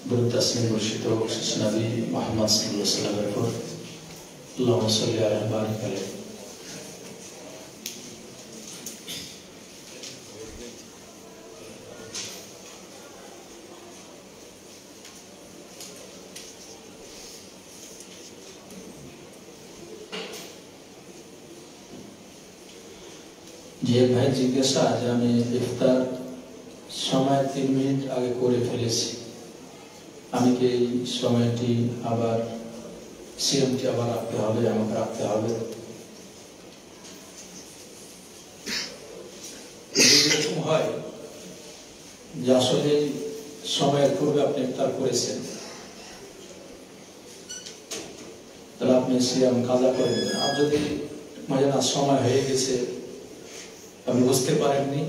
بالتسليم مرشد النبي محمد صلى الله عليه وسلم يقول اللهم صل على وبارك عليه. যে ভাই জিজ্ঞাসা যে আমি ইফতার সময় 3 মিনিট আগে করে ফেলেছি, আমি কি এই সময়টি আবার সিএমটি আবার রাখতে হবে, আমাকে রাখতে হবে? এরকম হয় যে আসলে সময়ের পূর্বে আপনি ইফতার করেছেন, তাহলে আপনি সিএম কাজা করে দেবেন। আর যদি মাঝে না সময় হয়ে গেছে, আপনি বুঝতে পারেননি,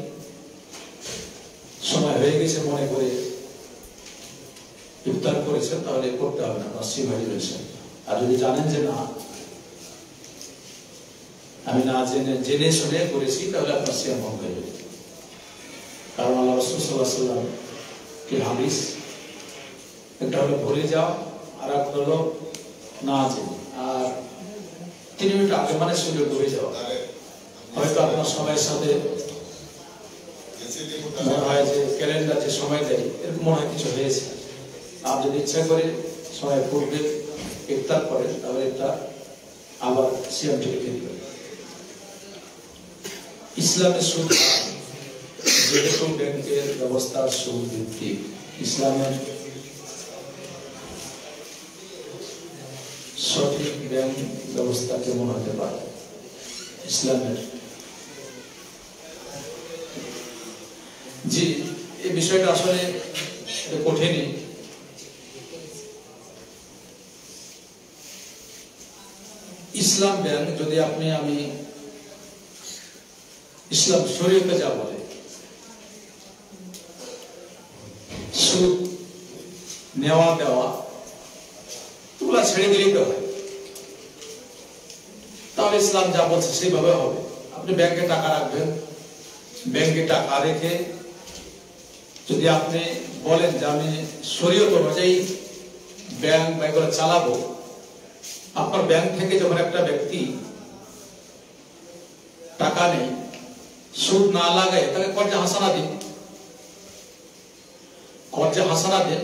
সময় হয়ে গেছে মনে করে ইফতার করেছেন, তাহলে করতে হবে না, সিএম হয়ে রয়েছেন। আর যদি জানেন যে না আমি না জেনে শুনে করেছি, তাহলে আপনার সিএম ভঙ্গ হয়ে যাবে। কারণ আল্লাহ রাসূল সাল্লাল্লাহু আলাইহি ওয়াসাল্লাম কি হাদিস, একটা হলো ভুলে যাও, আর একটা হলো না জেনে। আর 3 মিনিট আগে মানে সুযোগ ডুবে যাওয়া। হয়তো আপনার সময়ের সাথে মনে হয় যে ক্যালেন্ডার যে সময় দেয়, এরকম মনে হয় কিছু হয়েছে। আপনি যদি ইচ্ছা করে সময় পূর্বে ইফতার করেন, তাহলে এটা আবার সিএম থেকে খেতে হবে। ইসলামের সুদ যেহেতু ব্যাংকের ব্যবস্থার সুদ ভিত্তিক, ইসলামের সঠিক ব্যাংক ব্যবস্থা কেমন হতে পারে? ইসলামের জি, এই বিষয়টা আসলে কঠিনই। ইসলাম ব্যাংক যদি আমি ইসলাম শরীয়তে যা বলে, সুদ নেওয়া দেওয়া এগুলা ছেড়ে দিলেই তো হয়, তাহলে ইসলাম যা বলছে সেইভাবে হবে। আপনি ব্যাংকে টাকা রাখবেন, ব্যাংকে টাকা রেখে যদি আপনি বলেন যে আমি শরীয়ত অনুযায়ী ব্যাংক বা এগুলো চালাবো, আপনার ব্যাংক থেকে যখন একটা ব্যক্তি টাকা নেই, সুদ না লাগায়, তাহলে কর্জা হাসানা দিন, কর্জা হাসানা দিন।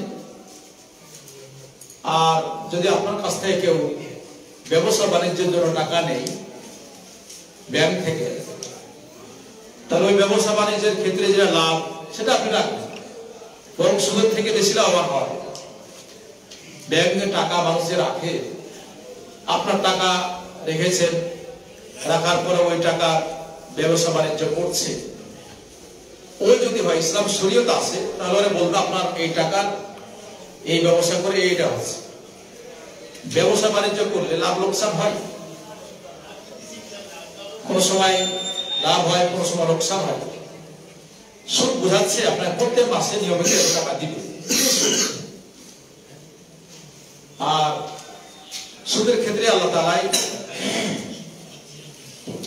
আর যদি আপনার কাছ থেকে কেউ ব্যবসা বাণিজ্যের জন্য টাকা নেই ব্যাংক থেকে, তাহলে ওই ব্যবসা বাণিজ্যের ক্ষেত্রে যে লাভ সেটা আপনি রাখবেন, বরং সুদের থেকে বেশি লাভবান হয়। ব্যাংকে টাকা মানুষে রাখে, আপনার টাকা রেখেছেন, রাখার পরে ওই টাকা ব্যবসা বাণিজ্য করছে, ওই যদি হয় ইসলাম শরীয়ত আছে, তাহলে ওরা বলতো আপনার এই টাকা এই ব্যবসা করে এইটা হচ্ছে। ব্যবসা বাণিজ্য করলে লাভ লোকসান হয়, কোন সময় লাভ হয়, কোন সময় লোকসান হয়। সুদ বোঝাচ্ছে আপনার প্রত্যেক মাসে নিয়মিত টাকা দিবে। আর সুদের ক্ষেত্রে আল্লাহ তাআলা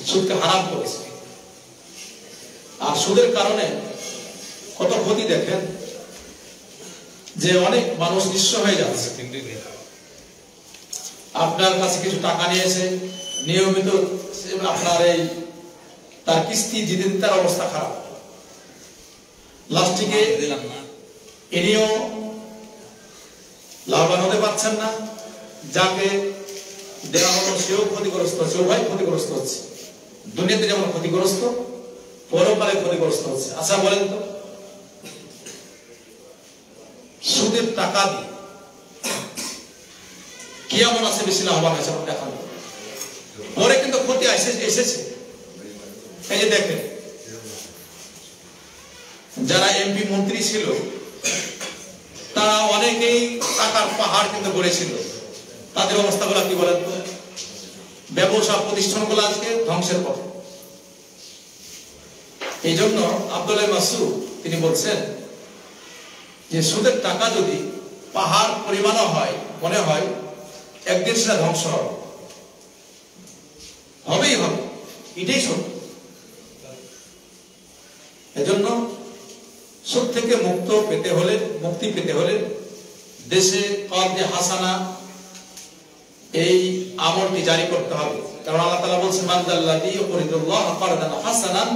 সুদকে হারাম করেছে। আর সুদের কারণে কত ক্ষতি দেখেন, যে অনেক মানুষ নিঃস্ব হয়ে যাচ্ছে। আপনার কাছে কিছু টাকা নিয়েছে, নিয়মিত আপনার এই তার কিস্তি দিতে দিতে তার অবস্থা খারাপ, লাস্টিকে এনেও লাভবান হতে পারছেন না, যাকে দেওয়া হলো সেও ক্ষতিগ্রস্ত হচ্ছে, উভয় ক্ষতিগ্রস্ত হচ্ছে। দুনিয়াতে যেমন ক্ষতিগ্রস্ত, পরকালে ক্ষতিগ্রস্ত হচ্ছে। আচ্ছা বলেন তো, সুদের টাকা দিয়ে কি এমন আছে বেশি লাভবান হয়েছে দেখান? পরে কিন্তু ক্ষতি এসেছে। এই যে দেখেন, যারা এমপি মন্ত্রী ছিল তারা অনেকেই টাকার পাহাড় কিন্তু গড়েছিল, তাদের অবস্থাগুলো কি বলেন তো? ব্যবসা প্রতিষ্ঠানগুলো আজকে ধ্বংসের পথে। এই জন্য আব্দুল্লাহ মাসউদ তিনি বলছেন যে সুদের টাকা যদি পাহাড় পরিমাণও হয়, মনে হয় একদিন সেটা ধ্বংস হবেই হবে, এটাই সত্য। এজন্য সুদ থেকে মুক্তি পেতে হলে দেশে কর্জে হাসানা এই আমলটি জারি করতে হবে। কারণ আল্লাহ তাআলা বলেছেন মান যাল্লাযী ইউকরিদুল্লাহ কারদান হাসানান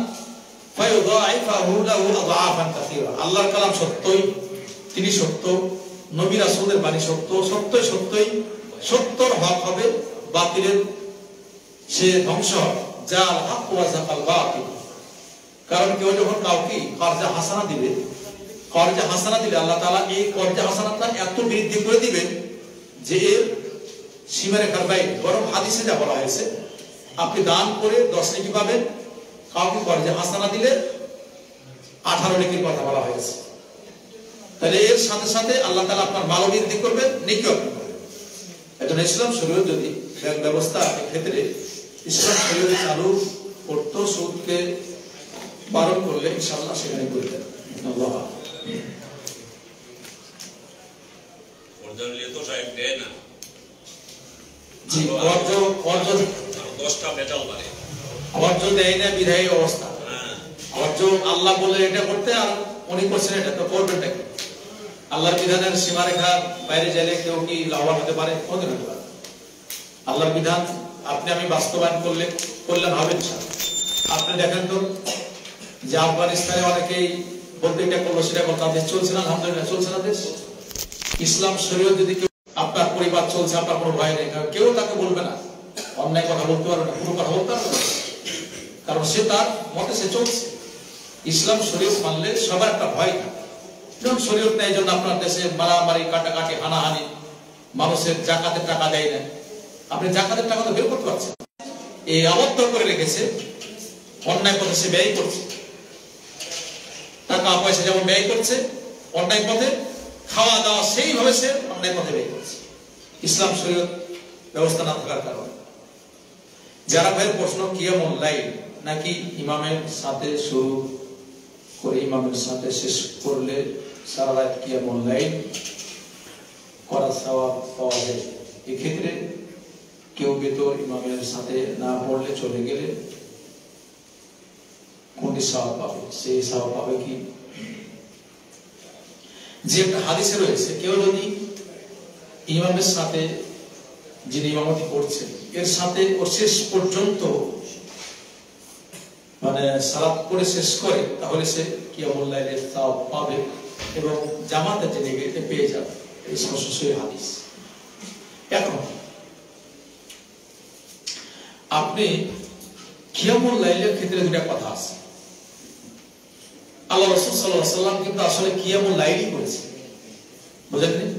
ফায়ুদাইফাহু লাহু আযআফান কাসীরা। আল্লাহর কালাম সত্যই, তিনি সত্য, নবী রাসূলের বাণী সত্য, সত্যই সত্যই সত্যর হক হবে, বাতিলের সে ধ্বংস হবে। জাল হক ওয়া যাকাল বাতিল। কারণ কেউ যখন কাউকে কর্জা হাসানা দিবে, কর্জা হাসানা দিলে আল্লাহ তাআলা এই কর্জা হাসানাটা এত বৃদ্ধি করে দিবেন যে এর সীমারেখার বাইরে। বরং হাদিসে যা বলা হয়েছে আপনি দান করে 10 নেকি পাবেন, কাউকে কর্জা হাসানা দিলে 18 নেকির কথা বলা হয়েছে। তাহলে এর সাথে সাথে আল্লাহ তাআলা আপনার মাল বৃদ্ধি করবেন, নেকিও আপনি করবেন। এজন্য ইসলাম শরীয়ত যদি ব্যাংক ব্যবস্থা ক্ষেত্রে ইসলাম শরীয়ত চালু করতো, সুদকে বারণ করলে ইনশাআল্লাহ সেখানে করতেন। আল্লাহ অর্জন তো সাহেব দেয় না। জি, অর্জন 10টা মেটাল পারে, অর্জন দেয় না বিধায়ী অবস্থা। অর্জন আল্লাহ বলে এটা করতে, আর উনি করছেন এটা, তো করবেনটা কি? আল্লাহর বিধানের সীমারেখার বাইরে গেলে কেউ কি লাভবান হতে পারে? হতে পারে। আল্লাহর বিধান আপনি আমি বাস্তবায়ন করলে হবেন। আপনি দেখেন তো যে আফগানিস্তানে অনেকেই বলতে এটা করলো সেটা করলো, তাদের চলছে না, আলহামদুলিল্লাহ চলছে না দেশ। ইসলাম শরীয়ত যদি কেউ, আপনার পরিবার চলছে, আপনার কোনো ভয় নেই, কেউ তাকে বলবে না, অন্যায় কথা বলতে পারবে না, কোনো কথা বলতে পারবে না, কারণ সে তার মতে সে চলছে। ইসলাম শরীয়ত মানলে সবার একটা ভয় থাকে। যেমন শরীয়ত নেই জন্য আপনার দেশে মারামারি, কাটাকাটি, হানাহানি, মানুষের জাকাতের টাকা দেয় না, আপনি জাকাতের টাকা তো বের করতে পারছেন। এই আবদ্ধ করে রেখেছে, অন্যায় পথে সে ব্যয় করছে, টাকা পয়সা যেমন ব্যয় করছে অন্যায় পথে, খাওয়া দাওয়া সেইভাবে সে অন্যায় পথে ব্যয় করছে। ইসলাম শরীয়ত ব্যবস্থা না থাকার কারণে যারা ভাইয়ের প্রশ্ন কিয়ামুল লাইল নাকি ইমামের সাথে শুরু করে ইমামের সাথে শেষ করলে সারা রাত কিয়ামুল লাইল করার সওয়াব পাওয়া যায়। এক্ষেত্রে কেউ ভেতর ইমামের সাথে না পড়লে চলে গেলে কোনটি সওয়াব পাবে? সেই সওয়াব পাবে কি? যে একটা হাদিসে রয়েছে, কেউ যদি ইমামের সাথে, যিনি ইমামতি করছেন এর সাথে ওর শেষ পর্যন্ত মানে সালাত করে শেষ করে, তাহলে সে কিয়ামুল লাইলের সওয়াব পাবে এবং জামাতে জেনে গেলে পেয়ে যাবে। এই সরাসরি হাদিস। এখন আপনি কিয়ামুল লাইলের ক্ষেত্রে দুটা কথা আছে। আল্লাহ রাসূল সাল্লাল্লাহু আলাইহি ওয়াসাল্লাম কিন্তু আসলে কিয়ামুল লাইলই করেছে, বুঝলেন?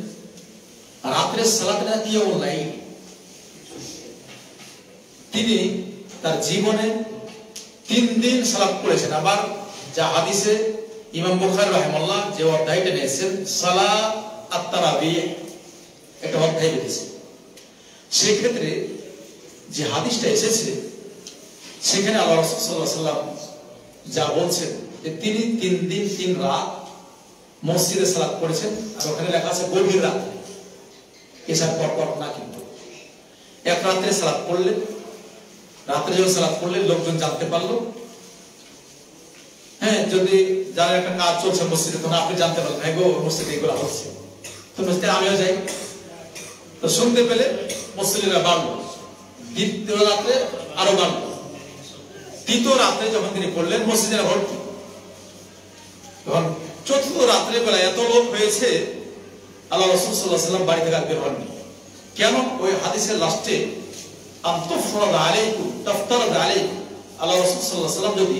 রাতের সালাত না কিয়ামুল লাইল। তিনি তার জীবনে 3 দিন সালাত করেছেন। আবার যা হাদিসে ইমাম বুখারী রাহিমাহুল্লাহ যে অধ্যায়টা নিয়েছেন সালাত আত-তারাবিহ, একটা অধ্যায় দিয়েছে, সেই ক্ষেত্রে যে হাদিসটা এসেছে সেখানে আল্লাহ রাসূল সাল্লাল্লাহু আলাইহি ওয়াসাল্লাম যা বলছেন যে তিনি 3 দিন 3 রাত মসজিদে সালাত করেছেন। আর ওখানে লেখা আছে গভীর রাতে, এসব পর না, কিন্তু এক রাত্রে সালাত করলে, রাত্রে যখন সালাত করলে লোকজন জানতে পারলো, হ্যাঁ, যদি যারা একটা কাজ চলছে মসজিদে, তখন আপনি জানতে পারলেন হ্যাঁ গো মসজিদে এগুলো হচ্ছে, তো মসজিদে আমিও যাই, তো শুনতে পেলে মসজিদেরা বাড়লো, দ্বিতীয় রাত্রে আরো বাড়লো, তৃতীয় রাত্রে যখন তিনি পড়লেন মসজিদের ভর্তি, তখন চতুর্থ রাত্রে বেলা এত লোক হয়েছে আল্লাহ রাসূল সাল্লাল্লাহু আলাইহি ওয়াসাল্লাম বাড়ি থেকে আর বের হননি। কেন? ওই হাদিসের লাস্টে আনতুফরাদ আলাইকুম তাফতারাদ আলাইকুম, আল্লাহ রাসূল সাল্লাল্লাহু আলাইহি ওয়াসাল্লাম যদি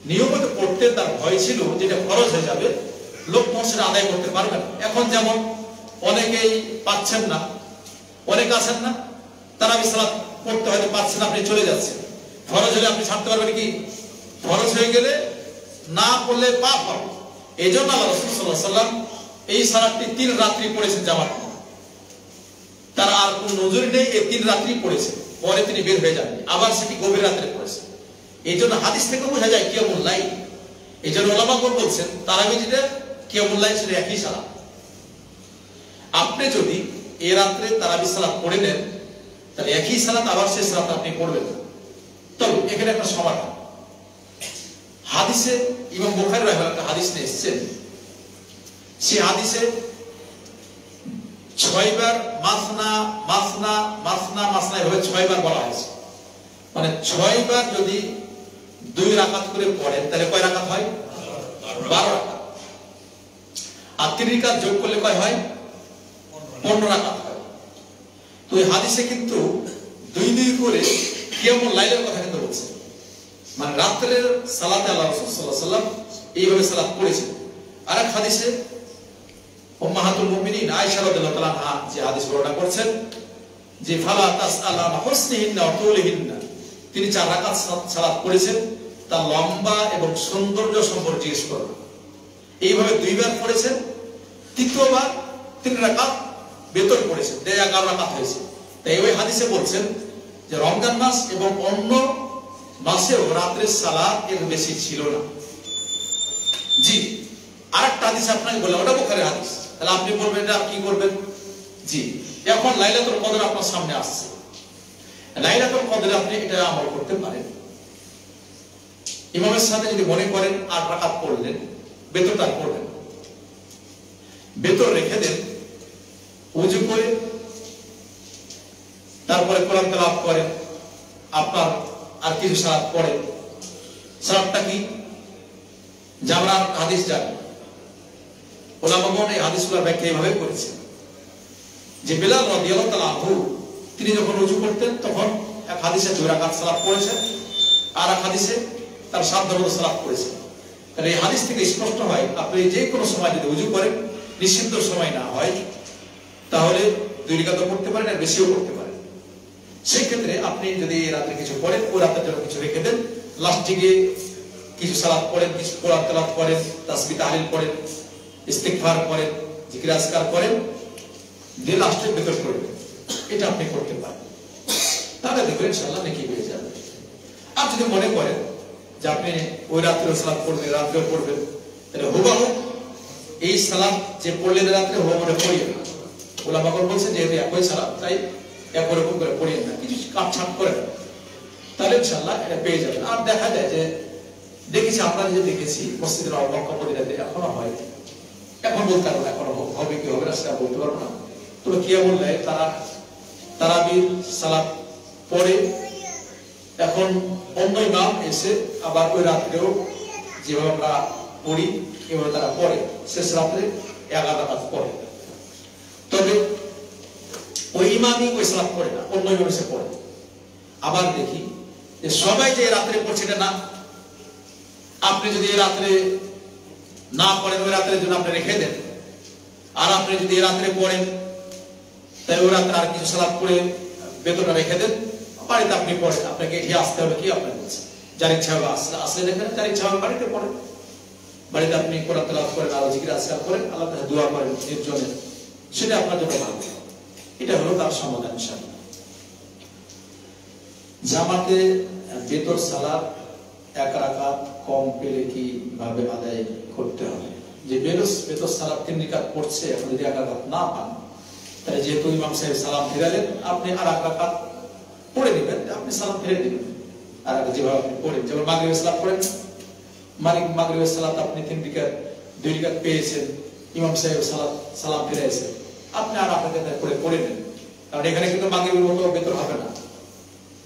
নিয়মিত পড়তে তার ভয় ছিল যেটা খরচ হয়ে যাবে, লোক সেটা আদায় করতে পারবে না। এখন যেমন অনেকেই পাচ্ছেন না, অনেক আছেন না, তারাবি সালাত পড়তে হয়তো পাচ্ছেন, আপনি চলে যাচ্ছেন, ফরজ হলে আপনি ছাড়তে পারবেন কি? ফরজ হয়ে গেলে না পড়লে পাপ হবে। এই জন্য আল্লাহ রাসূল সাল্লাল্লাহু আলাইহি ওয়াসাল্লাম এই সালাতটি 3 রাত্রি পড়েছেন জামাত, তার আর কোন নজর নেই, এই 3 রাত্রি পড়েছেন, পরে তিনি বের হয়ে যাবেন, আবার সেটি গভীর রাত্রে পড়েছেন। এই জন্য হাদিস থেকে বোঝা যায় কিয়ামুল লাইল। এই জন্য ওলামাগণ বলছেন তারাবি যেটা কিয়ামুল লাইল সেটা একই সালাত। আপনি যদি এই রাত্রে তারাবি সালাত পড়ে নেন, তাহলে একই সালাত আবার শেষ রাত আপনি পড়বেন। তবে এখানে একটা সমাধান, হাদিসে ইমাম বুখারী রাহিমাহুল্লাহ একটা হাদিস নিয়ে এসেছেন, সেই হাদিসে 6 বার মাসনা মাসনা মাসনা মাসনা এভাবে 6 বার বলা হয়েছে। মানে 6 বার যদি 2 রাকাত করে পড়েন তাহলে কয় রাকাত হয়? 12 রাকাত। আর 3 রাকাত যোগ করলে কয় হয়? 15 রাকাত হয়। তো এই হাদিসে কিন্তু 2 করে কিয়ামুল লাইলের কথা কিন্তু বলছে, মানে রাতের সালাতে আল্লাহ রাসূল সাল্লাল্লাহু আলাইহি ওয়াসাল্লাম এইভাবে সালাত পড়েছেন। আরেক হাদিসে উম্মাহাতুল মুমিনিন আয়েশা রাদিয়াল্লাহু তাআলা আনহা যে হাদিস বর্ণনা করছেন যে ফালা তাসআলানা হুসনিহিন্না ওয়া তুলিহিন্না, তিনি 4 রাকাত সালাত পড়েছেন, তার লম্বা এবং সৌন্দর্য সম্পর্কে জিজ্ঞেস করলেন। এইভাবে 2 বার পড়েছেন, তৃতীয়বার 3 রাকাত বেতর পড়েছেন, 11 রাকাত হয়েছে। তাই ওই হাদিসে বলছেন যে রমজান মাস এবং অন্য মাসেও রাতের সালাত এর বেশি ছিল না। জি, আরেকটা হাদিস আপনাকে বললাম, ওটা বুখারীর হাদিস। তাহলে আপনি বলবেন এটা কি করবেন? জি, এখন লাইলাতুল কদর আপনার সামনে আসছে, লাইলাতুল কদরে আপনি এটা আমল করতে পারেন। ইমামের সাথে যদি মনে করেন 8 রাকাত পড়লেন, বেতরটা পড়বেন, বেতর রেখে দেন, ওযু করে তারপরে কোরআন তেলাওয়াত করেন, আপনার আর কিছু সালাত পড়েন। সালাতটা কি? যে আমরা হাদিস জানি, ওলামাগণ এই হাদিসগুলোর ব্যাখ্যা এইভাবে করেছেন যে বেলাল রাদিয়াল্লাহু তাআলা আনহু তিনি যখন ওযু করতেন তখন এক হাদিসে 2 রাকাত সালাত পড়েছেন, আর এক হাদিসে তার সাধ্যমতো সালাত পড়েছেন। তাহলে এই হাদিস থেকে স্পষ্ট হয় আপনি যে কোনো সময় যদি ওযু করেন, নিষিদ্ধ সময় না হয়, তাহলে 2 রাকাত পড়তে পারেন, আর বেশিও পড়তে পারেন। সেই ক্ষেত্রে আপনি যদি রাতে কিছু পড়েন, ওই রাতের জন্য কিছু রেখে দেন, লাস্টে গিয়ে কিছু সালাত পড়েন, কিছু কোরআন তেলাওয়াত করেন, তাসবিহ তাহলিল পড়েন, ইস্তিগফার করেন, জিকির আজকার করেন, দিয়ে লাস্টে বেতর করবেন। এটা আপনি করতে পারেন, তাহলে দেখবেন ইনশাআল্লাহ নেকি পেয়ে যাবে। আর যদি মনে করেন যে আপনি ওই রাত্রে সালাত পড়বেন, রাত্রেও পড়বেন, তাহলে হুবহু এই সালাত যে পড়লেন রাত্রে হুবহু পড়িয়ে না। ওলামাগণ বলছেন যে একই সালাত, তাই একরকম করে পড়িয়ে না, কিছু কাটছাট করে না, তাহলে ইনশাআল্লাহ এটা পেয়ে যাবেন। আর দেখা যায় যে দেখেছি, আমরা যে দেখেছি মসজিদের মক্কা মদিনাতে এখনো হয়, এখন বলতে পারবো না এখনো হবে কি হবে না সেটা বলতে পারবো না। তবে কিয়ামুল লাইল তারা তারাবির সালাত পড়ে, এখন অন্য ইমাম এসে আবার ওই রাত্রেও যেভাবে আমরা পড়ি এভাবে তারা পড়ে, শেষ রাত্রে 11 রাকাত পড়ে। তবে ওই ইমামই ওই সালাত পড়ে না, অন্য ইমাম এসে পড়ে। আবার দেখি যে সবাই যে রাত্রে পড়ছে এটা না, আপনি যদি এই রাত্রে না পড়েন, ওই রাত্রের জন্য আপনি রেখে দেন, আর আপনি যদি এই রাত্রে পড়েন তাহলে ওই রাত্রে আর কিছু সালাত পড়ে বেতনটা রেখে দেন, বাড়িতে আপনি পড়েন। আপনাকে এগিয়ে আসতে হবে কি আপনার বলছে, যার ইচ্ছা হবে আসলে দেখেন, যার ইচ্ছা হবে বাড়িতে পড়েন, বাড়িতে আপনি কোরআন তেলাওয়াত করেন, আর জিকির আজকার করেন, আল্লাহর কাছে দোয়া করেন নির্জনে, সেটা আপনার জন্য ভালো। এটা হলো তার সমাধান। ইনশাআল্লাহ জামাতে বেতর সালাত 1 রাকাত কম পেলে কি ভাবে আদায় করতে হবে? যে বেতর সালাত 3 রাকাত পড়ছে, এখন যদি 1 রাকাত না পান, তাহলে যেহেতু ইমাম সাহেব সালাম ফেরালেন, আপনি আর 1 রাকাত পড়ে নেবেন, আপনি সালাম ফিরে দিবেন। আর যেভাবে আপনি পড়েন, যেমন মাগরিবের সালাত পড়েন, মাগরিবের সালাত আপনি 3 রাকাত 2 রাকাত পেয়েছেন, ইমাম সাহেব সালাম ফিরাইছেন, আপনি আর আপনাকে পড়ে নেন। কারণ এখানে কিন্তু মাগরিবের মতো বেতর হবে না,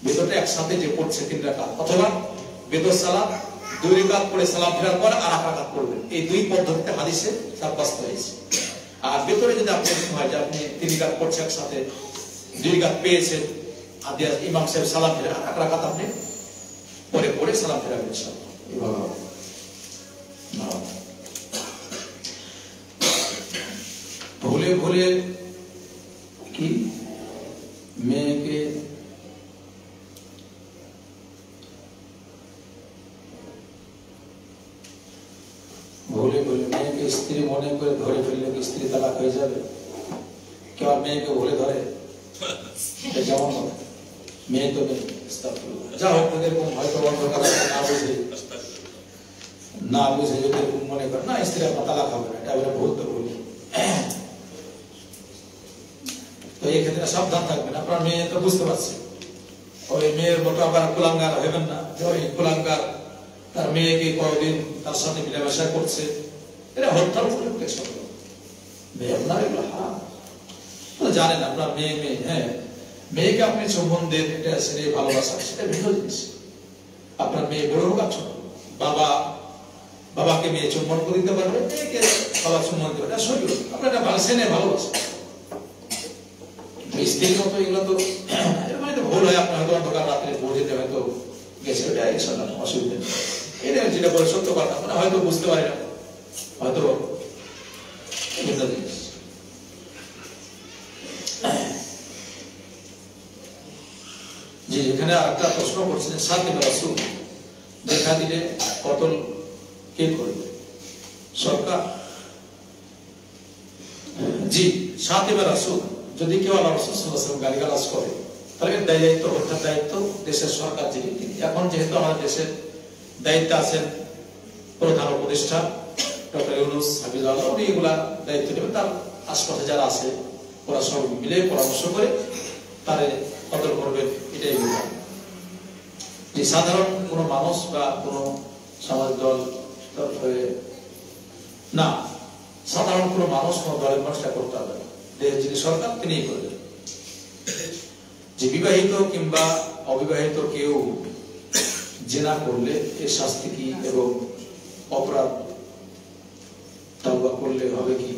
বেতরটা একসাথে যে পড়ছে 3 রাকাত, অথবা বেতর সালাত 2 রাকাত পড়ে সালাম ফেরার পর আর 1 রাকাত পড়বেন। এই 2 পদ্ধতিতে হাদিসে সাব্যস্ত হয়েছে। আর বেতরে যদি আপনি হয় যে আপনি 3 রাকাত পড়ছেন একসাথে, 2 রাকাত পেয়েছেন, আর ইমাম সাহেব সালাম ফেরা 1 রাকাত আপনি পড়ে সালাম ফেরাবেন ইনশাআল্লাহ। এইভাবে হবে না। ভুলে কি মেয়েকে মেয়েকে স্ত্রী মনে করে ধরে ফেললে কি স্ত্রী তালাক হয়ে যাবে? কেউ মেয়েকে ভুলে ধরে, যেমন মেয়ে তো যা হোক, এরকম হয়তো না বুঝে যদি এরকম মনে করে না স্ত্রী আপনার তালাক হবে না, এটা ভুল তো ভুল। তো এই ক্ষেত্রে সাবধান থাকবেন। আপনার মেয়ে তো বুঝতে পারছে, ওই মেয়ের মতো আবার কুলাঙ্গার হবেন না, ওই কুলাঙ্গার তার মেয়েকে কয়েকদিন তার সাথে মিলামেশা করছে, এটা হত্যার উপযুক্ত শব্দ। আপনার এগুলো হারাম, জানেন আপনার মেয়ে হ্যাঁ, মেয়েকে আপনি চুম্বন দেন, এটা ছেড়ে ভালোবাসা, সেটা ভিন্ন জিনিস। আপনার মেয়ে বড় হোক আর ছোট, বাবাকে মেয়ে চুম্বন করে দিতে পারবে, মেয়েকে বাবা চুম্বন দিতে পারবে, শরীর আপনার এটা ভালো সেনে ভালোবাসা। স্ত্রীর মতো এগুলো তো ভুল হয়, আপনার হয়তো অন্ধকার রাত্রে পৌঁছতে হয়তো গেছে, ওটা অসুবিধা নেই। এটা যেটা বলে সত্য কথা, মানে হয়তো বুঝতে পারি না, হয়তো ভিন্ন জিনিস। যে এখানে আরেকটা প্রশ্ন করছিলেন, সাতিমা রাসূল দেখা দিলে কতল কে করবে? সরকার? জি, সাতিমা রাসূল যদি কেউ আল্লাহ রাসূল সাল্লাল্লাহু আলাইহি ওয়াসাল্লাম গালিগালাজ করে, তাহলে দায়িত্ব অর্থাৎ দায়িত্ব দেশের সরকার যিনি, তিনি এখন যেহেতু আমাদের দেশের দায়িত্বে আছেন প্রধান উপদেষ্টা ডক্টর ইউনূস হাফিজাহুল্লাহ, উনি এগুলা দায়িত্ব নেবেন। তার আশপাশে যারা আছে ওরা সব মিলে পরামর্শ করে তাদের কতল করবেন, এটাই বিধান। যে সাধারণ কোনো মানুষ বা কোনো সমাজ দল না, সাধারণ কোনো মানুষ কোনো দলের মানুষটা করতে হবে না, দেশের যিনি সরকার তিনিই করবেন। যে বিবাহিত কিংবা অবিবাহিত কেউ জেনা করলে এর শাস্তি কি এবং অপরাধ তাওবা করলে হবে কি?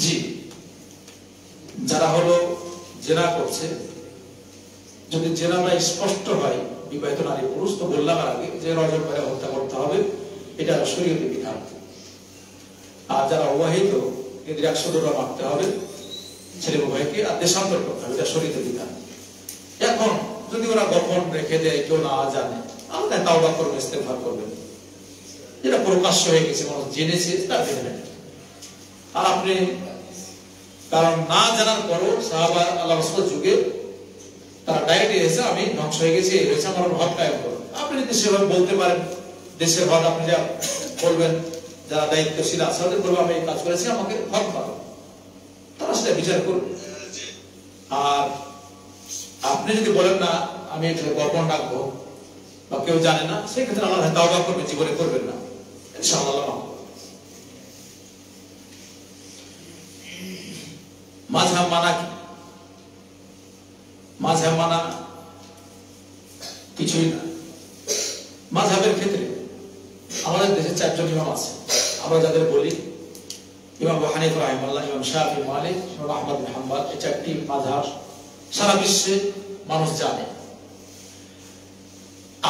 জি, যারা হলো জেনা করছে, যদি জেনাটা স্পষ্ট হয় বিবাহিত নারী পুরুষ, তো বললাম আগে যে রজম করে হত্যা করতে হবে, এটা শরীয়তের বিধান। আর যারা অবিবাহিত এদের 100 দড়া মারতে হবে ছেলে উভয়কে, আর দেশান্তর করতে হবে, এটা শরীয়তের বিধান। এখন যদি ওরা গোপন রেখে দেয়, কেউ না জানে, আমরা তাওবা করবেন, ইস্তেগফার করবেন। যেটা প্রকাশ্য হয়ে গেছে, মানুষ জেনেছে, তার জেনে নেন। আর আপনি কারণ না জানার পরও সাহাবা আল্লাহ রাসূলের যুগে তারা ডাইরেক্ট এসে আমি ধ্বংস হয়ে গেছি, এই হয়েছে, আমার হক কায়েম করুন। আপনি যদি সেভাবে বলতে পারেন, দেশের হক আপনি যা বলবেন, যারা দায়িত্বশীল আছে তাদের বলবো আমি এই কাজ করেছি, আমাকে হক পাবো, তারা সেটা বিচার করবে। আর আপনি যদি বলেন না আমি গোপন রাখবো বা কেউ জানে না, সেক্ষেত্রে আল্লাহ তাওবা করবেন, জীবনে করবেন না, ইনশাআল্লাহ। মাযহাব মানা কি? মাযহাব মানা কিছুই না। মাযহাবের ক্ষেত্রে আমাদের দেশে 4 জন ইমাম আছে, আমরা যাদের বলি ইমাম আবু হানিফা রাহিমাহুল্লাহ, ইমাম শাফি, মালিক, ইমাম আহমদ বিন হাম্বল, এই 4টি মাযহাব সারা বিশ্বে মানুষ জানে।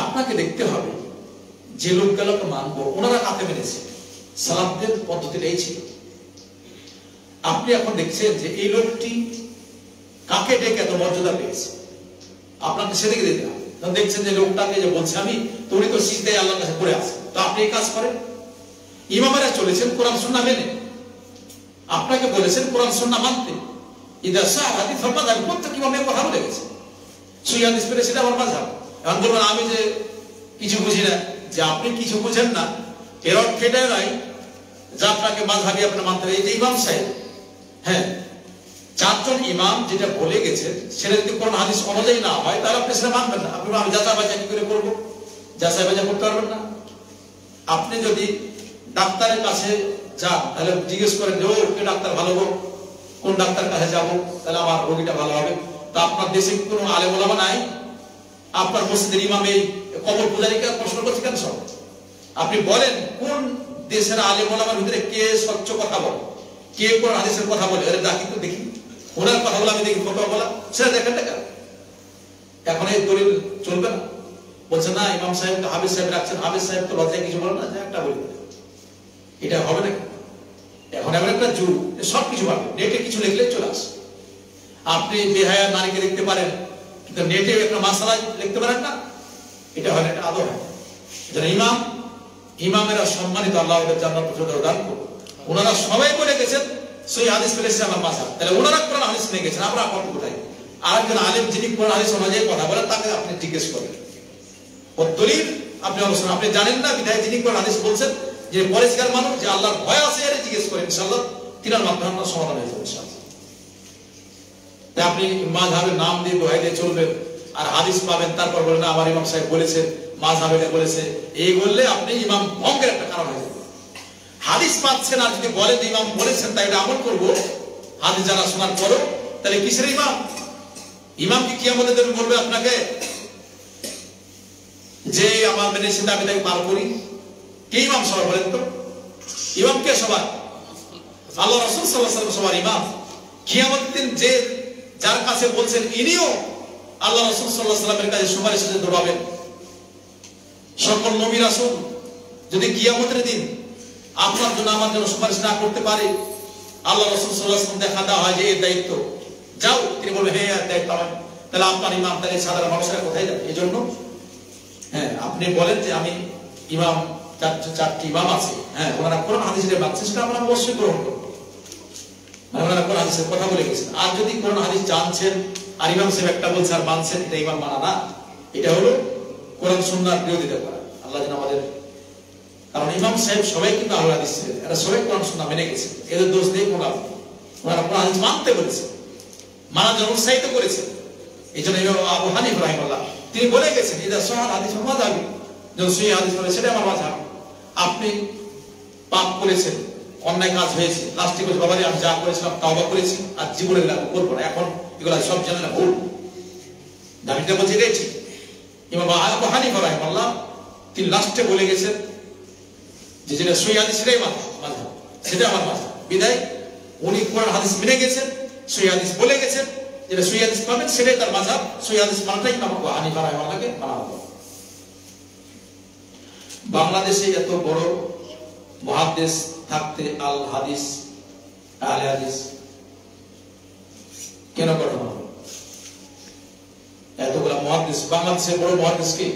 আপনাকে দেখতে হবে যে লোকগুলোকে মানবো ওনারা কাকে মেনেছে, সালাফদের পদ্ধতিটা এই ছিল। আপনি এখন দেখছেন যে এই লোকটি কাকে ডেকে এত মর্যাদা পেয়েছে, আপনাকে সেদিকে দিতে হবে। দেখছেন যে লোকটাকে যে বলছে আমি, তো উনি তো সিজদায় আল্লাহর কাছে পড়ে আছে, তো আপনি এই কাজ করেন। ইমামেরা চলেছেন কোরআন সুন্নাহ মেনে, আপনাকে বলেছেন কোরআন সুন্নাহ মানতে। ইদা সাহ হাদিস ফামাযাব, প্রত্যেক ইমামের কথা বলে গেছে, সহিহ হাদিস পেলে সেটা আমার মাযহাব। এখন বলবেন আমি যে কিছু বুঝি না, যে আপনি কিছু বুঝেন না এর অর্থ এটা নয় যে আপনাকে মাযহাবি আপনার মানতে হবে। এই যে ইমাম সাহেব, হ্যাঁ 4 জন ইমাম যেটা বলে গেছে সেটা যদি কোরআন হাদিস অনুযায়ী না হয়, তাহলে আপনি সেটা মানবেন না। আপনি আমি যাচাই বাছাই কি করে করবো? যাচাই বাছাই করতে পারবেন না। আপনি যদি ডাক্তারের কাছে যান, তাহলে জিজ্ঞেস করেন যে কে ডাক্তার ভালো হোক, কোন ডাক্তার কাছে যাবো, তাহলে আমার রোগীটা ভালো হবে। তা আপনার দেশে কোনো আলেম ওলামা নাই? আপনার মসজিদের ইমাম এই কবর পূজারীকে প্রশ্ন করছে কেন? সব আপনি বলেন কোন দেশের আলেম ওলামার ভিতরে কে স্বচ্ছ কথা বলে, কে কোন হাদিসের কথা বলে, আরে ডাকি তো দেখি, ওনার কথা বলে আমি দেখি, ফতোয়া বলা, সেটা দেখেন না কেন? এখন এই দলিল চলবে না। বলছে না ইমাম সাহেব তো হাফেজ সাহেব রাখছেন, হাফেজ সাহেব তো লজ্জায় কিছু বলে না, যে একটা বলি, এটা হবে না। এখন এমন একটা যুগ সবকিছু পাবে, নেটে কিছু লিখলে চলে আসে। আপনি বেহায়া নারীকে দেখতে পারেন, কিন্তু নেটে একটা মাসালা লিখতে পারেন না, এটা হয় না, এটা আদর হয়। যারা ইমামেরা সম্মানিত, আল্লাহ ওদের জান্নাত দান করুন। ওনারা সবাই বলে গেছেন সহিহ হাদিস পেলেছে আমার মাযহাব, তাহলে ওনারা কোরআন হাদিস নিয়ে গেছেন, আমরা আপন কোথায়? আরেকজন আলেম যিনি কোরআন হাদিস অনুযায়ী কথা বলেন, তাকে আপনি জিজ্ঞেস করেন, ও দলিল আপনি অবশ্যই আপনি জানেন না, বিধায় যিনি কোরআন হাদিস বলছেন, যে পরিষ্কার মানুষ, যে আল্লাহর ভয় আছে, এর জিজ্ঞেস করেন, ইনশাআল্লাহ তিনার মাধ্যমে আপনার সমাধান হয়ে যাবে ইনশাআল্লাহ। তাই আপনি মাযহাবের নাম দিয়ে দোহাই দিয়ে চলবেন, আর হাদিস পাবেন, তারপর বলেন না আমার ইমাম সাহেব বলেছে, মাযহাব এটা বলেছে, এই বললে আপনি ইমাম ভঙ্গের একটা কারণ হয়ে যাবে। হাদিস পাচ্ছেন আর যদি বলেন ইমাম বলেছেন তাই এটা আমল করবো, হাদিস জানা শোনার পরও, তাহলে কিসের ইমাম? ইমাম কি কিয়ামতের দিন বলবে আপনাকে যে আমার মেনেছে আমি তাকে পার করি? কে ইমাম সবার বলেন তো? ইমাম কে সবার? আল্লাহ রাসূল সাল্লাল্লাহু আলাইহি ওয়াসাল্লাম সবার ইমাম। কিয়ামতের দিন যে যার কাছে বলছেন ইনিও আল্লাহ রাসূল সাল্লাল্লাহু আলাইহি ওয়াসাল্লামের কাছে সুপারিশের জন্য দৌড়াবেন। সকল নবী রাসূল যদি কিয়ামতের দিন আপনার জন্য আমার জন্য সুপারিশ না করতে পারে, আল্লাহ রাসূল সাল্লাল্লাহু আলাইহি ওয়াসাল্লাম দেখা দেওয়া হয় যে এই দায়িত্ব যাও, তিনি বলবেন হ্যাঁ দায়িত্ব আমার, তাহলে আপনার ইমাম তাহলে সাধারণ মানুষেরা কোথায় যাবে? এই জন্য হ্যাঁ আপনি বলেন যে আমি ইমাম, চারটি ইমাম আছে, হ্যাঁ ওনারা কোরআন হাদিসের বাচ্চা, সেটা আমরা অবশ্যই গ্রহণ করব। মানে ওনারা কোরআন হাদিসের কথা বলে গেছেন। আর যদি কোরআন হাদিস জানছেন আর ইমাম সাহেব একটা বলছে আর মানছেন, এটা ইমাম মানা না, এটা হলো কোরআন সুন্নাহর বিরোধিতা করা। আল্লাহ যেন আমাদের, কারণ ইমাম সাহেব সবাই কিন্তু আহলে হাদিস ছিলেন, এরা সবাই কোরআন সুন্নাহ মেনে গেছে, এদের দোষ নেই কোনো। ওনারা কোরআন হাদিস মানতে বলেছে, মানার জন্য উৎসাহিত করেছে। এই জন্য আবু হানিফা রাহিমাহুল্লাহ তিনি বলে গেছেন ইদা সাহাহ হাদিস মাযহাবি, যখন সহিহ হাদিস বলে সেটা আমার মাযহাব। আপনি পাপ করেছেন, অন্যায় কাজ হয়েছে, লাস্টে বলে বাবা আমি যা করেছিলাম তাওবা করেছি আর জীবনে লাগু করবো না, এখন এগুলা সব জানে না ভুল, দাবিটা বলছে এটাই ঠিক। ইমাম আবু হানিফা রাহিমাহুল্লাহ তিনি লাস্টে বলে গেছেন যে যেটা সহিহ হাদিস সেটাই মাযহাব, সেটা আমার মাযহাব। বিদায় উনি কোরআন হাদিস মেনে গেছেন, সহিহ হাদিস বলে গেছেন, যেটা সহিহ হাদিস পাবেন সেটাই তার মাযহাব, সহিহ হাদিস মানটাই ইমাম আবু হানিফা রাহিমাহুল্লাহকে মানা হলো। বাংলাদেশে এত বড় মুহাদ্দিস থাকতে আল হাদিস, আহলে হাদিস কেন গঠন হলো? এতগুলা মুহাদ্দিস, বাংলাদেশের বড় মুহাদ্দিস কি?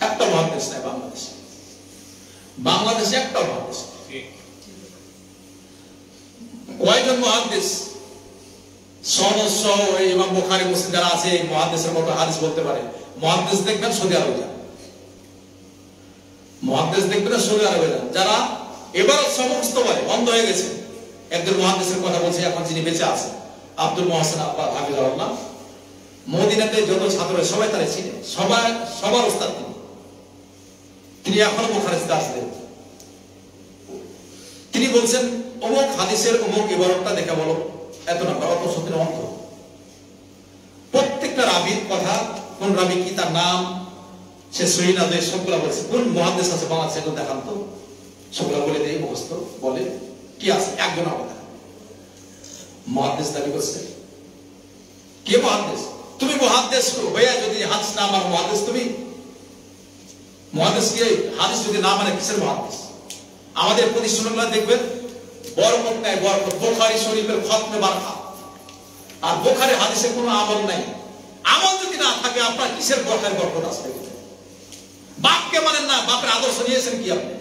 একটা মুহাদ্দিস নাই বাংলাদেশে, বাংলাদেশে একটা মুহাদ্দিস। কয়জন মুহাদ্দিস সহ ইমাম বুখারী মুসলিম যারা আছে এই মুহাদ্দিসের মতো হাদিস বলতে পারে? মুহাদ্দিস দেখবেন সৌদি আরবে যান, মুহাদ্দিস দেখবেন সৌদি আরবে যান, যারা এবার সমস্ত বলে বন্ধ হয়ে গেছে। একজন মুহাদ্দিসের কথা বলছে এখন যিনি বেঁচে আছেন, আব্দুল মুহসিন হাফিজাহুল্লাহ। মদিনাতে যত ছাত্র সবাই তারা চিনে, সবার উস্তাদ তিনি এখনো বুখারীতে আসলেন। তিনি বলছেন অমুক হাদিসের অমুক ইবারতটা দেখে বলো, এত না অত সত্যি অন্ত। প্রত্যেকটা রাবীর কথা, কোন রাবী কি, তার নাম, সে সহিহ না সহিহ সবগুলা বলছে। কোন মুহাদ্দিস আছে বাংলাদেশে এখন দেখান তো, সবগুলা বলে দেয় মুখস্থ, বলে কি আছে একজন কথা মুহাদ্দিস দাবি করছে। কে মুহাদ্দিস? তুমি মুহাদ্দিস হইয়া যদি হাদিস না মানে মুহাদ্দিস তুমি? মুহাদ্দিস কি হাদিস যদি না মানে কিসের মুহাদ্দিস? আমাদের প্রতিষ্ঠানগুলো দেখবেন বরকত নাই, বরকত। বুখারী শরীফের খতমে বারকা, আর বুখারী হাদিসে কোনো আমল নাই। আমল যদি না থাকে আপনার কিসের বরকত আসবে? বাপকে মানেন না, বাপের আদর্শ নিয়েছেন কি আপনি?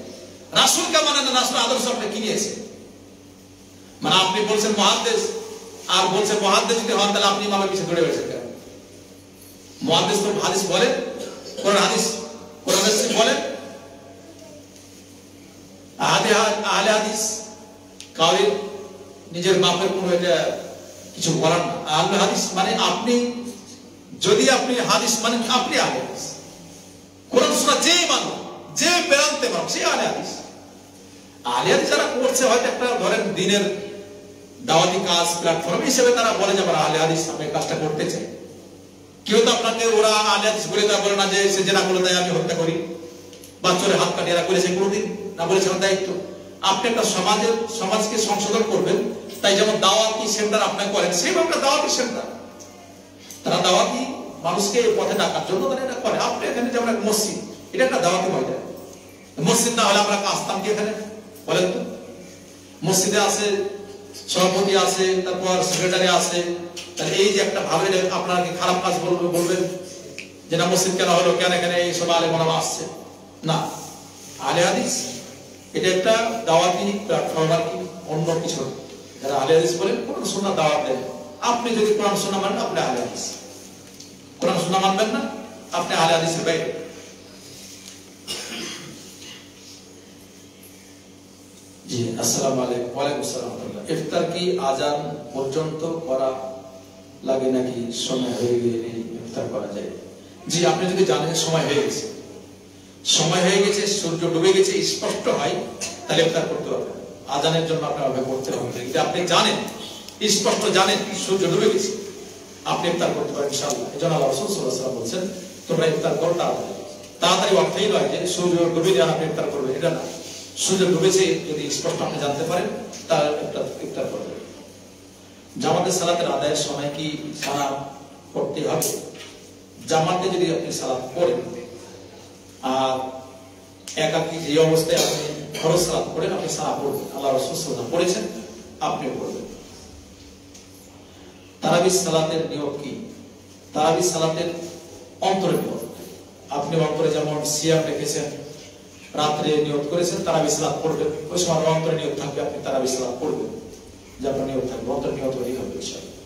রাসূলকে মানেন না, রাসূলের আদর্শ আপনি কি নিয়েছেন? মানে আপনি বলছেন মুহাদ্দিস আর বলছেন মুহাদ্দিস যদি হন তাহলে আপনি ইমামের পিছনে দৌড়ে বেড়েছেন কেন? মুহাদ্দিস তো হাদিস বলেন, কোরআন হাদিস, কোরআন হাদিস বলেন। আহলে হাদিস কাউরি নিজের বাপের কোনো এটা কিছু বলার না। আহলে হাদিস মানে আপনি, যদি আপনি হাদিস মানেন আপনি আহলে হাদিস। কোরআন সুন্নাহ যে মানো, যে বেরানতে মানো, সে আহলে হাদিস। আহলে হাদিস যারা করছে হয়তো একটা ধরেন দিনের দাওয়াতি কাজ প্ল্যাটফর্ম হিসেবে তারা বলে যে আমরা আহলে হাদিস, আমি কাজটা করতে চাই। কেউ তো আপনাকে ওরা আহলে হাদিস বলে তা বলে না যে সে জেনা করে দেয় আমি হত্যা করি, বা চোরে হাত কাটি এরা করেছে কোনোদিন না, বলেছে দায়িত্ব। আপনি একটা সমাজকে সংশোধন করবেন, তাই যেমন দাওয়াতি সেন্টার আপনি করেন, সেইভাবে একটা দাওয়াতি সেন্টার, তারা দাওয়াতি মানুষকে পথে ডাকার জন্য তারা এটা করে। আপনি এখানে যেমন একটা মসজিদ, এটা একটা দাওয়াতি ময়দান। মসজিদ না হলে আমরা আসতাম কি এখানে বলেন তো? মসজিদে আছে সভাপতি আছে, তারপর সেক্রেটারি আছে, তাহলে এই যে একটা ভাবে আপনার কি খারাপ কাজ বলবেন যে না মসজিদ কেন হলো, কেন এখানে এই সব আলেম ওলামা আসছে না? আহলে হাদিস এটা একটা দাওয়াতি প্ল্যাটফর্ম, আর কি অন্য কিছু। যারা আহলে হাদিস বলেন কোরআন সুন্নাহ দাওয়াত দেন। আপনি যদি কোরআন সুন্নাহ মানেন আপনি আহলে হাদিস, কোরআন সুন্নাহ মানবেন না আপনি আহলে হাদিসের বাইরে। জি আসসালামু আলাইকুম। ওয়ালাইকুম আসসালাম। ইফতার কি আজান পর্যন্ত করা লাগে নাকি সময় হয়ে গেলে ইফতার করা যায়? জি আপনি যদি জানেন সময় হয়ে গেছে, সময় হয়ে গেছে, সূর্য ডুবে গেছে, স্পষ্ট হয়, তাহলে ইফতার করতে হবে। আজানের জন্য আপনি অপেক্ষা করতে হবে। যদি আপনি জানেন, স্পষ্ট জানেন সূর্য ডুবে গেছে, আপনি ইফতার করতে পারেন ইনশাআল্লাহ। এই জন্য আল্লাহ রাসূল সাল্লাল্লাহু আলাইহি ওয়াসাল্লাম বলছেন তোমরা ইফতার করো তাড়াতাড়ি। তাড়াতাড়ি অর্থই নয় যে সূর্য ডুবে যায় আপনি ইফতার করবেন, এটা না। সূর্য ডুবেছে যদি স্পষ্ট আপনি জানতে পারেন তাহলে ইফতার করবেন। জামাতে সালাতের আদায়ের সময় কি সালাত পড়তে হবে? জামাতে যদি আপনি সালাত পড়েন আর একাকী যে অবস্থায় আপনি ফরজ সালাত পড়েন, আপনি সালাত পড়বেন, আল্লাহ রাসূল সাল্লাল্লাহু আলাইহি ওয়াসাল্লাম পড়েছেন, আপনিও পড়বেন। তারাবির সালাতের নিয়ম কি? তারাবির সালাতের অন্তরে নিয়ম। আপনি অন্তরে যেমন সিয়াম রেখেছেন, রাত্রে নিয়ত করেছেন তারাবির সালাত পড়বেন, ওই সময় অন্তরে নিয়ত থাকবে আপনি তারাবির সালাত পড়বেন, যে আপনার নিয়ত থাকবে, অন্তরে নিয়ত হলেই হবে ইনশাআল্লাহ।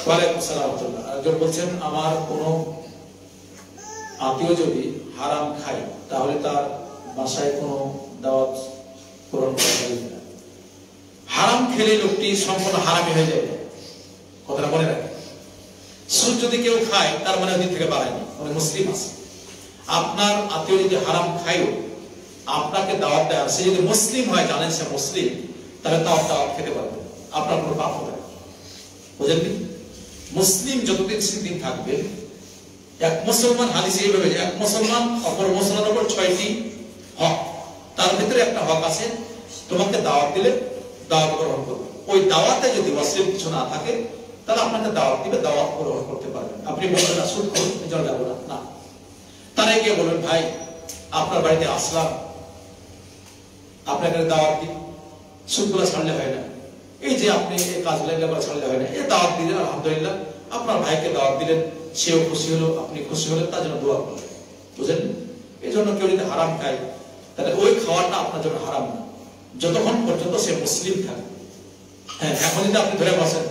ওয়ালাইকুম আসসালাম ওয়া রাহমাতুল্লাহ। একজন বলছেন আমার কোনো আত্মীয় যদি হারাম খায় তাহলে তার বাসায় কোনো দাওয়াত পূরণ করা যাবে না। হারাম খেলে লোকটি সম্পূর্ণ হারামি হয়ে যায়, কথাটা মনে রাখেন। সুদ যদি কেউ খায় তার মানে ওই দিক থেকে বাড়ায়নি, মানে মুসলিম আছে। আপনার আত্মীয় যদি হারাম খায়ও আপনাকে দাওয়াত দেয়, সে যদি মুসলিম হয়, জানেন সে মুসলিম, তাহলে তাও দাওয়াত খেতে পারবে, আপনার কোনো পাপ হবে না। বুঝলেন? মুসলিম যতদিন সেদিন থাকবে, এক মুসলমান হাদিসে এইভাবে এক মুসলমান অপর মুসলমানের উপর 6টি হক, তার ভিতরে একটা হক আছে তোমাকে দাওয়াত দিলে দাওয়াত গ্রহণ করবে। ওই দাওয়াতে যদি অশ্লীল কিছু না থাকে তাহলে আপনাকে দাওয়াত দিবে, দাওয়াত গ্রহণ করতে পারবেন। আপনি বলবেন না সুদ করুন এজন্য যাবো না, না। তারা গিয়ে বলবেন ভাই আপনার বাড়িতে আসলাম, আপনাকে দাওয়াত দিই, সুদগুলো ছাড়লে হয় না, এই যে আপনি এই কাজগুলো ছাড়লে হয় না, এই দাওয়াত দিলেন আলহামদুলিল্লাহ, আপনার ভাইকে দাওয়াত দিলেন, সেও খুশি হলো, আপনি খুশি হলেন, তার জন্য দোয়া করলেন। বুঝলেন? এই জন্য কেউ যদি হারাম খায় তাহলে ওই খাওয়াটা আপনার জন্য হারাম না, যতক্ষণ পর্যন্ত সে মুসলিম থাকে। হ্যাঁ, এখন যদি আপনি ধরে বসেন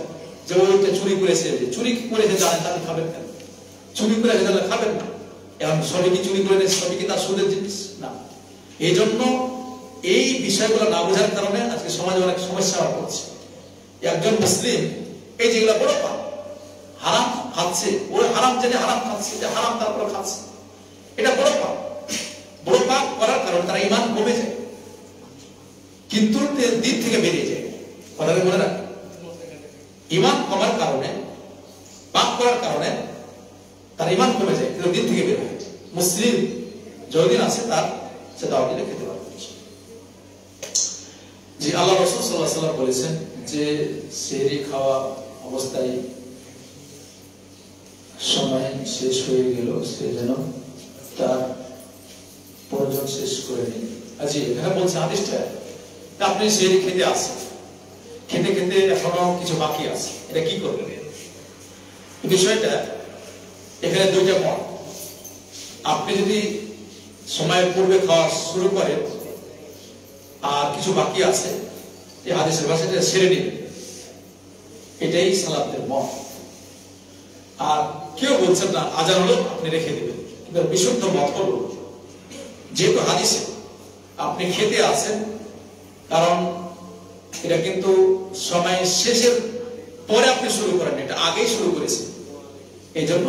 যে ওইটা চুরি করেছে, চুরি করেছে জানেন, তাহলে খাবেন কেন? চুরি করে তাহলে খাবেন না। এখন সবই কি চুরি করে, সবই কি তার সুদের জিনিস না। এই জন্য এই বিষয়গুলো না বোঝার কারণে আজকে সমাজে অনেক সমস্যা হচ্ছে। একজন মুসলিম এই যেগুলো বড় পাপ, হারাম খাচ্ছে, ওই হারাম জেনে হারাম খাচ্ছে, যে হারাম তারপরে খাচ্ছে, এটা বড় পাপ। বড় পাপ করার কারণে তারা ঈমান কমে যায়, কিন্তু দিন থেকে বেরিয়ে যায়। কথাটা মনে রাখেন, ঈমান কমার কারণে, পাপ করার কারণে তার ঈমান কমে যায়, কিন্তু দিন থেকে বের হয়ে যায়। মুসলিম যতদিন আছে তার সে দাওয়াত দিলে খেতে পারবে। যে আল্লাহ রাসূল সাল্লাল্লাহু আলাইহি ওয়াসাল্লাম বলেছেন যে সেহরি খাওয়া অবস্থায় সময় শেষ হয়ে গেল, সে যেন তার প্রয়োজন শেষ করে নেই। আচ্ছা, এখানে বলছে হাদিসটা, আপনি সেহরি খেতে আসেন, খেতে খেতে এখনো কিছু বাকি আছে, এটা কি করবেন? বিষয়টা এখানে দুইটা মত। আপনি যদি সময়ের পূর্বে খাওয়া শুরু করেন আর কিছু বাকি আছে, এই হাদিসের ভাষাটা সেরে নেবেন, এটাই সালাতের মত। আর কেউ বলছেন না আজান হলো আপনি রেখে দেবেন, কিন্তু বিশুদ্ধ মত হলো যেহেতু হাদিসে আপনি খেতে আসেন, কারণ এটা কিন্তু সময় শেষের পরে আপনি শুরু করেন, এটা আগেই শুরু করেছেন, এই জন্য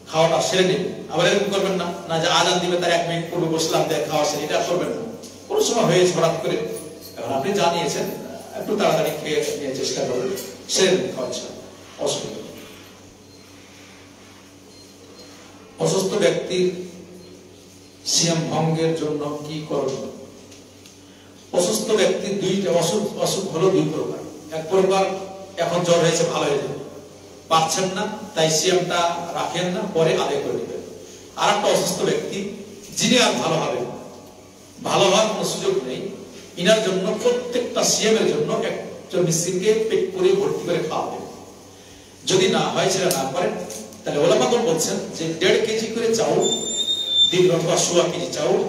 খাওয়াটা সেরে নেবেন। আবার এরকম করবেন না, না যে আজান দিবে তার 1 মিনিট পূর্বে বসলাম দেখ খাওয়া সেরে, এটা করবেন না। কোনো সময় হয়েছে হঠাৎ করে, এখন আপনি জানিয়েছেন, একটু তাড়াতাড়ি খেয়ে নিয়ে চেষ্টা করবেন, সেরে খাওয়া অসুবিধা। অসুস্থ ব্যক্তির সিয়াম ভঙ্গের জন্য কি করণীয়? অসুস্থ ব্যক্তির দুইটা অসুখ হলো দুই প্রকার। এক প্রকার এখন জ্বর হয়েছে, ভালো হয়ে যাবে, পারছেন না তাই সিয়ামটা রাখেন না, পরে আদায় করে নেবেন। আর একটা অসুস্থ ব্যক্তি যিনি আর ভালো হবে, ভালো হওয়ার কোনো সুযোগ নেই, ইনার জন্য প্রত্যেকটা সিয়ামের জন্য একজন মিসকিনকে পেট করে ভর্তি করে খাওয়াবে। যদি না হয়, সেটা না করেন, তাহলে ওলামাগণ বলছেন যে 1.5 কেজি করে চাউল দিন, অথবা 1.25 কেজি চাউল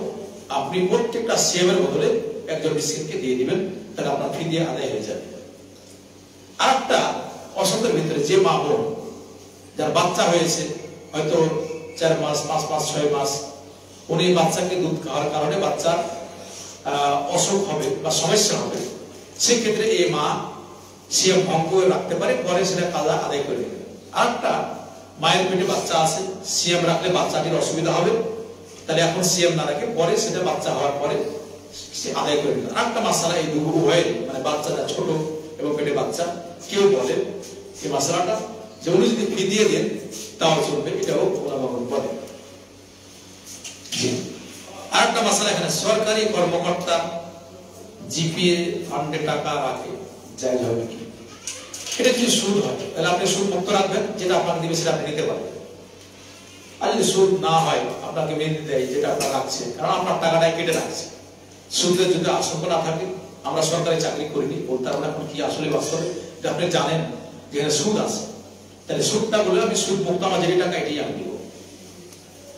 আপনি প্রত্যেকটা সিয়ামের বদলে একজন মিসকিনকে দিয়ে দিবেন, তাহলে আপনার ফিদিয়া আদায় হয়ে যাবে। আর একটা অসুখের ভিতরে যে মা বোন যার বাচ্চা হয়েছে, হয়তো 4 মাস, 5 মাস, 6 মাস, উনি বাচ্চাকে দুধ খাওয়ার কারণে বাচ্চার অসুখ হবে বা সমস্যা হবে, সেক্ষেত্রে এই মা সিয়াম ভঙ্গ করে রাখতে পারে, পরে সেটা কাজা আদায় করে দেবে। আর একটা মায়ের পেটে বাচ্চা আছে, সিয়াম রাখলে বাচ্চাটির অসুবিধা হবে, তাহলে এখন সিয়াম না রাখে, পরে সেটা বাচ্চা হওয়ার পরে সে আদায় করে নিল। আরেকটা মাসালা এই দুটো উভয়ের মানে বাচ্চাটা ছোট এবং পেটে বাচ্চা কেউ বলে এই মাসালাটা যে উনি যদি ফি দিয়ে দেন তাও চলবে, এটাও ওলামাগণ বলে। আরেকটা মাসালা এখানে সরকারি কর্মকর্তা জিপিএ ফান্ডে টাকা রাখে জায়েজ হবে কি? এটা যদি সুদ হয় তাহলে আপনি সুদ মুক্ত রাখবেন, যেটা আপনাকে দিবে সেটা আপনি নিতে পারবেন। আর যদি সুদ না হয় আপনাকে মেনে দেয় যেটা আপনার রাখছে, কারণ আপনার টাকাটাই কেটে রাখছে। সুদের যদি আশঙ্কা না থাকে, আমরা সরকারি চাকরি করিনি বলতে পারবো এখন কি আসলে বাস্তবে যে আপনি জানেন যে সুদ আছে, তাহলে সুদটা বলে আমি সুদ মুক্ত আমার যে টাকা এটাই আমি দিব।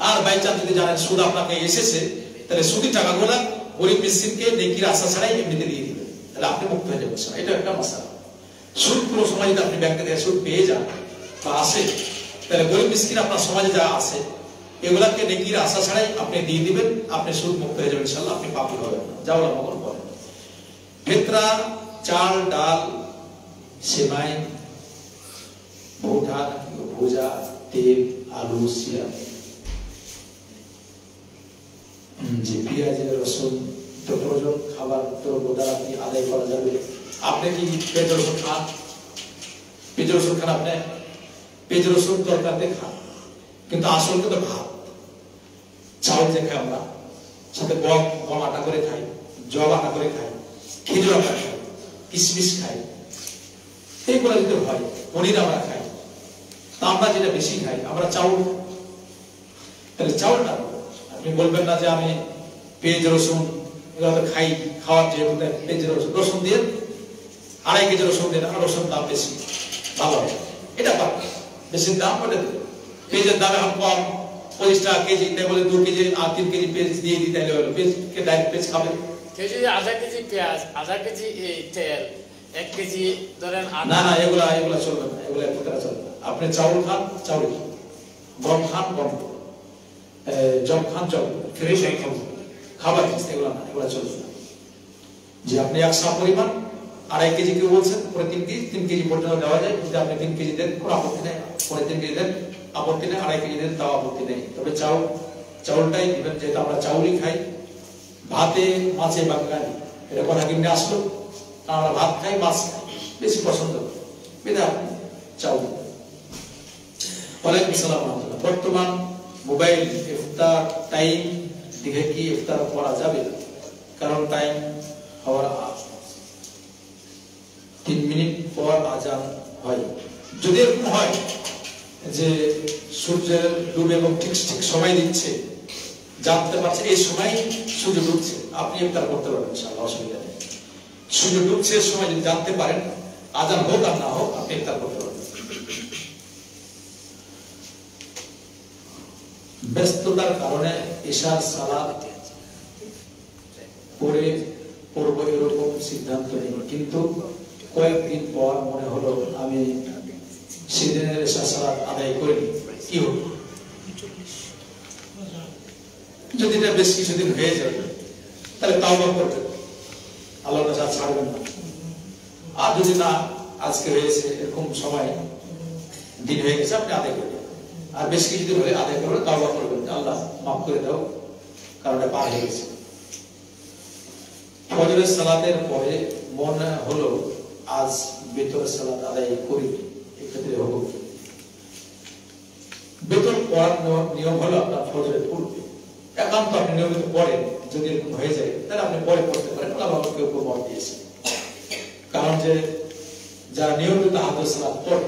আর বাই চান্স যদি জানেন সুদ আপনাকে এসেছে, তাহলে সুদি টাকাগুলো গরিব মিসকিনকে নেকির আশা ছাড়াই এমনিতে দিয়ে দিবেন, তাহলে আপনি মুক্ত হয়ে যাবেন। এটা একটা মশলা। সুদ পুরো সময় যদি আপনি ব্যাংকে থেকে সুদ পেয়ে যান বা আসে, তাহলে গরিব মিসকিন আপনার সমাজে যা আছে এগুলাকে নেকির আশা ছাড়াই আপনি দিয়ে দিবেন, আপনি সুদ মুক্ত হয়ে যাবেন ইনশাআল্লাহ, আপনি পাপী হবেন না। যা ওলামাগণ বলেন। ভেতরা, চাল, ডাল, সেমাই, ভুট্টা, ভুজা, তেল, আলু, সিরা, যে পেঁয়াজ, রসুন, তো প্রয়োজন খাবার দ্রব্য দ্বারা আপনি আদায় করা যাবে। আপনি কি পেঁয়াজ রসুন খান? পেঁয়াজ রসুন খান আপনি? পেঁয়াজ রসুন তরকারিতে খান, কিন্তু আসল কিন্তু ভাত চাউল যে খাই আমরা, সাথে গম আটা করে খাই, জব আটা করে খাই, খেজুর আটা খাই, কিশমিশ খাই, এইগুলো যদি হয়, পনির আমরা খাই, তা আমরা যেটা বেশি খাই আমরা চাউল। তাহলে চাউলটা আপনি বলবেন না যে আমি পেঁয়াজ রসুন এগুলো তো খাই, খাওয়ার যেহেতু পেঁয়াজ রসুন দিয়ে 2.5 কেজি রসুন দিয়ে, রসুন দাম বেশি, ভালো হয়, এটা পাবে বেশি দাম, ওটা দেবে। পেঁয়াজের দামে কম, 25 টাকা কেজি, তাই বলে 2 কেজি আর 3 কেজি পেঁয়াজ দিয়ে দিতে হলো, পেঁয়াজকে ডাইরেক্ট পেঁয়াজ খাবে। কেজি 1/2 কেজি পেঁয়াজ, 1/2 কেজি তেল, 1 কেজি ধরেন না না, এগুলা চলবে না, এগুলা একটারা চলবে না। আপনি চাউল খান চাউল, গম খান গম, জব খান জব, ফ্রেশ খাবার জিনিস এগুলা না, এগুলা চলবে না। যে আপনি 100 পরিমাণ 2.5 কেজি কেউ বলছেন, পরে 3 কেজি পর্যন্ত দেওয়া যায়, যদি আপনি 3 কেজি দেন কোনো আপত্তি নেই, পরে 3 কেজি দেন আপত্তি নেই, 2.5 কেজি দেন তাও আপত্তি নেই। তবে চাউলটাই দিবেন, যেহেতু আমরা চাউলই খাই, ভাতে মাছে বাঙালি, এটা কথা কিনে আসলো, আমরা ভাত খাই মাছ খাই বেশি পছন্দ করি, বেদা আপনি চাউল। ওয়ালাইকুম আসসালাম ওয়া রাহমাতুল্লাহ। বর্তমান মোবাইল ইফতার টাইম দেখে কি ইফতার করা যাবে? কারণ টাইম হওয়ার 3 মিনিট পর আজান হয়। যদি এরকম হয় যে সূর্যের ডুবে এবং ঠিক সময় দিচ্ছে, জানতে পারছে এই সময় সূর্য ডুবছে, আপনি ইফতার করতে পারবেন ইনশাআল্লাহ, অসুবিধা নেই। সূর্য ডুবছে সময় যদি জানতে পারেন, আজান হোক আর না হোক, আপনি ইফতার করতে পারবেন। ব্যস্ততার কারণে ইশার সালাত পড়ব এরকম সিদ্ধান্ত নেই, কিন্তু কয়েকদিন পর মনে হলো আমি সেদিনের ইশার সালাত আদায় করিনি, কি হবে? যদি এটা বেশ কিছুদিন হয়ে যায় তাহলে তাওবা করবেন, আল্লাহর কাছে ছাড়বেন না। আর যদি না আজকে হয়েছে এরকম সময় দিন হয়ে গেছে, আপনি আদায় করবেন। আর বেশ কিছুদিন হলে আদায় করবেন, তাওবা করবেন, আল্লাহ মাফ করে দাও, কারণ এটা পার হয়ে গেছে। ফজরের সালাতের পরে মনে হলো আজ বেতরের সালাত আদায় করি, এক্ষেত্রে হবে বেতন পড়ার নিয়ম হলো আপনার ফজরের পূর্বে, একান্ত আপনি নিয়মিত পড়েন, যদি এরকম হয়ে যায় তাহলে আপনি পরে পড়তে পারেন, কেউ কেউ মত দিয়েছে। কারণ যে যারা নিয়মিত তাহাজ্জুদ সালাত পড়ে,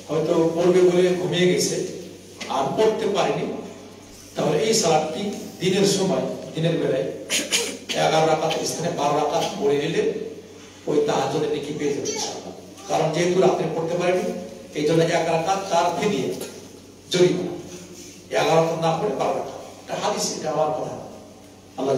হয়তো পড়বে বলে ঘুমিয়ে গেছে আর পড়তে পারেনি, তাহলে এই সালাতটি দিনের সময়, দিনের বেলায় 11 রাকাতের স্থানে 12 রাকাত পড়ে নিলে ওই তাহাজ্জুদের নেকি পেয়ে যাবে ইনশাআল্লাহ। কারণ যেহেতু রাতে পড়তে পারেনি, এই জন্য 1 রাকাত তার ফিরিয়ে জরিমানা, 11 রাকাত না পড়ে 12 রাকাত। এটা হাদিস, এটা আমার কথা, আল্লাহ